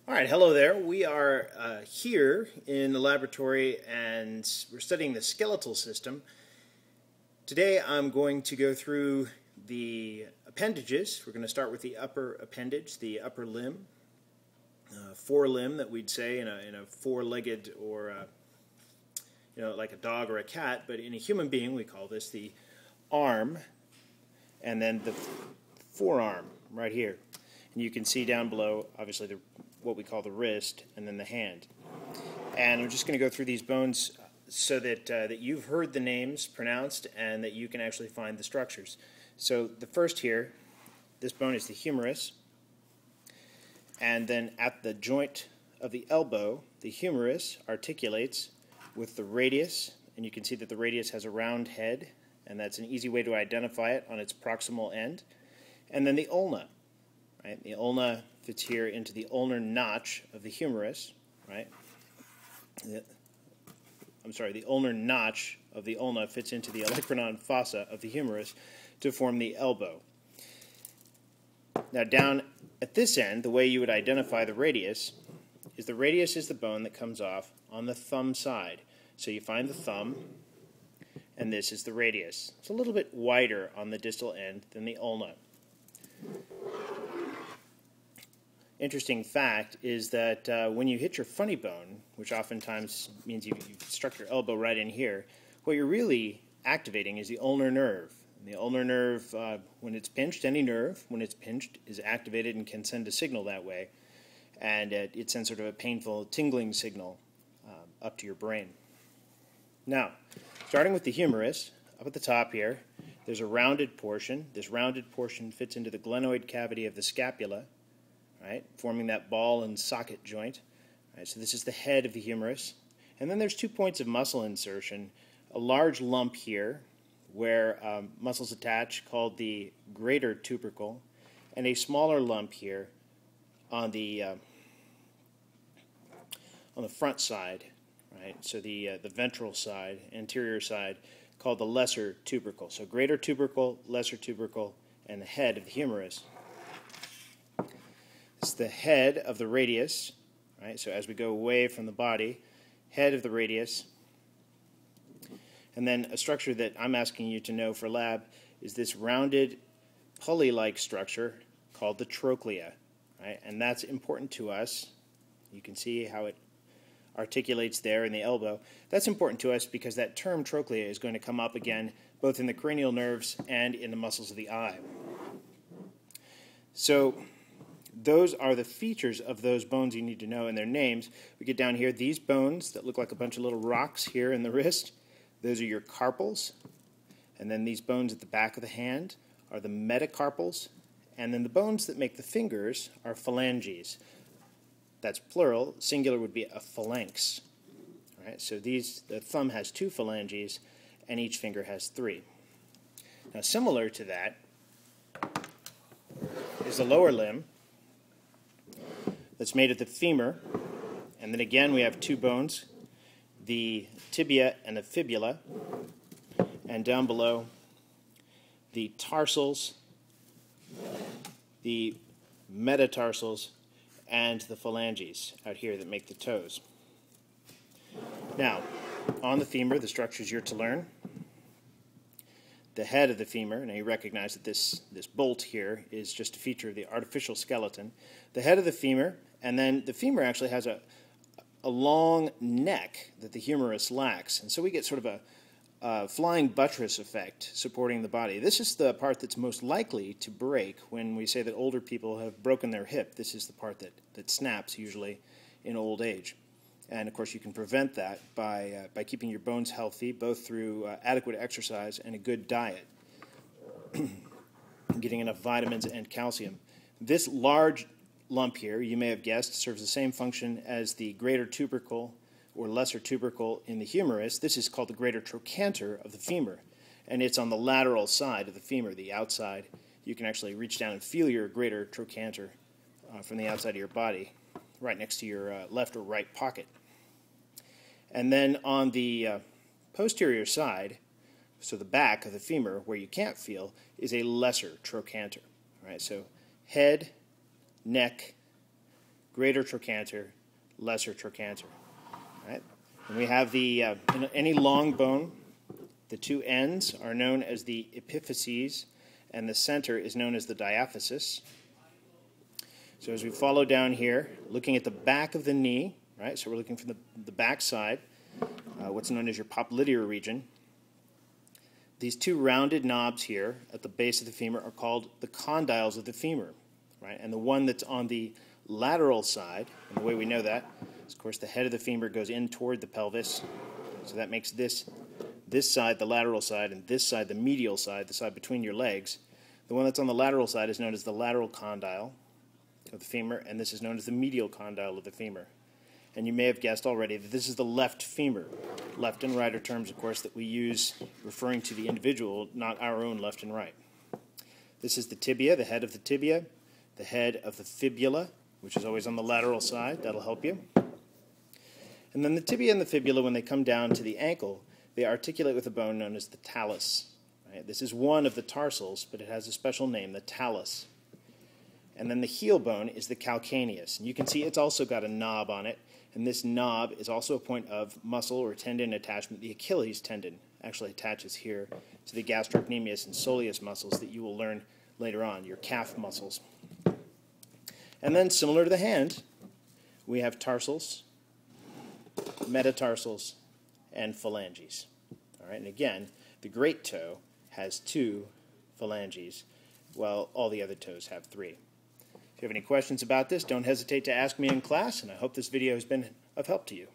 All right, hello there. We are here in the laboratory and we're studying the skeletal system. Today I'm going to go through the appendages. We're going to start with the upper appendage, the upper limb, forelimb that we'd say in a four-legged or like a dog or a cat, but in a human being we call this the arm, and then the forearm right here. And you can see down below, obviously, what we call the wrist, and then the hand. And I'm just going to go through these bones so that you've heard the names pronounced and that you can actually find the structures. So the first here, this bone is the humerus. And then at the joint of the elbow, the humerus articulates with the radius. And you can see that the radius has a round head, and that's an easy way to identify it on its proximal end. And then the ulna. Right? The ulna fits here into the ulnar notch of the humerus, right? The ulnar notch of the ulna fits into the olecranon fossa of the humerus to form the elbow. Now down at this end, the way you would identify the radius is the bone that comes off on the thumb side. So you find the thumb, and this is the radius. It's a little bit wider on the distal end than the ulna. Interesting fact is that when you hit your funny bone, which oftentimes means you've struck your elbow right in here, what you're really activating is the ulnar nerve. And the ulnar nerve, when it's pinched, any nerve, when it's pinched, is activated and can send a signal that way. And it sends sort of a painful tingling signal up to your brain. Now, starting with the humerus, up at the top here, there's a rounded portion. This rounded portion fits into the glenoid cavity of the scapula, right, forming that ball and socket joint. Right, so this is the head of the humerus. And then there's 2 points of muscle insertion, a large lump here where muscles attach called the greater tubercle, and a smaller lump here on the front side, right? So the ventral side, anterior side, called the lesser tubercle. So greater tubercle, lesser tubercle, and the head of the humerus. It's the head of the radius, right? So as we go away from the body, head of the radius. And then a structure that I'm asking you to know for lab is this rounded pulley-like structure called the trochlea, right? And that's important to us. You can see how it articulates there in the elbow. That's important to us because that term trochlea is going to come up again both in the cranial nerves and in the muscles of the eye. So those are the features of those bones you need to know and their names. We get down here, these bones that look like a bunch of little rocks here in the wrist, those are your carpals. And then these bones at the back of the hand are the metacarpals. And then the bones that make the fingers are phalanges. That's plural. Singular would be a phalanx. All right, so the thumb has 2 phalanges, and each finger has 3. Now, similar to that is the lower limb that's made of the femur. And then again, we have 2 bones, the tibia and the fibula. And down below, the tarsals, the metatarsals, and the phalanges out here that make the toes. Now, on the femur, the structures you're to learn. The head of the femur, now you recognize that this bolt here is just a feature of the artificial skeleton. The head of the femur, and then the femur actually has a long neck that the humerus lacks. And so we get sort of a flying buttress effect supporting the body. This is the part that's most likely to break when we say that older people have broken their hip. This is the part that snaps usually in old age. And of course you can prevent that by keeping your bones healthy, both through adequate exercise and a good diet, getting enough vitamins and calcium. This large lump here, you may have guessed, serves the same function as the greater tubercle or lesser tubercle in the humerus. This is called the greater trochanter of the femur, and it's on the lateral side of the femur, the outside. You can actually reach down and feel your greater trochanter from the outside of your body, right next to your left or right pocket. And then on the posterior side, so the back of the femur, where you can't feel, is a lesser trochanter. All right, so head, neck, greater trochanter, lesser trochanter. All right? And we have in any long bone, the two ends are known as the epiphyses, and the center is known as the diaphysis. So as we follow down here, looking at the back of the knee, right? So we're looking from the back side, what's known as your popliteal region. These two rounded knobs here at the base of the femur are called the condyles of the femur, right? And the one that's on the lateral side, and the way we know that is, of course, the head of the femur goes in toward the pelvis. So that makes this side the lateral side, and this side the medial side, the side between your legs. The one that's on the lateral side is known as the lateral condyle of the femur, and this is known as the medial condyle of the femur. And you may have guessed already that this is the left femur. Left and right are terms, of course, that we use referring to the individual, not our own left and right. This is the tibia, the head of the tibia, the head of the fibula, which is always on the lateral side. That'll help you. And then the tibia and the fibula, when they come down to the ankle, they articulate with a bone known as the talus. Right? This is one of the tarsals, but it has a special name, the talus. And then the heel bone is the calcaneus. And you can see it's also got a knob on it. And this knob is also a point of muscle or tendon attachment. The Achilles tendon actually attaches here to the gastrocnemius and soleus muscles that you will learn later on, your calf muscles. And then, similar to the hand, we have tarsals, metatarsals, and phalanges. All right, and again, the great toe has 2 phalanges, while all the other toes have 3. If you have any questions about this, don't hesitate to ask me in class, and I hope this video has been of help to you.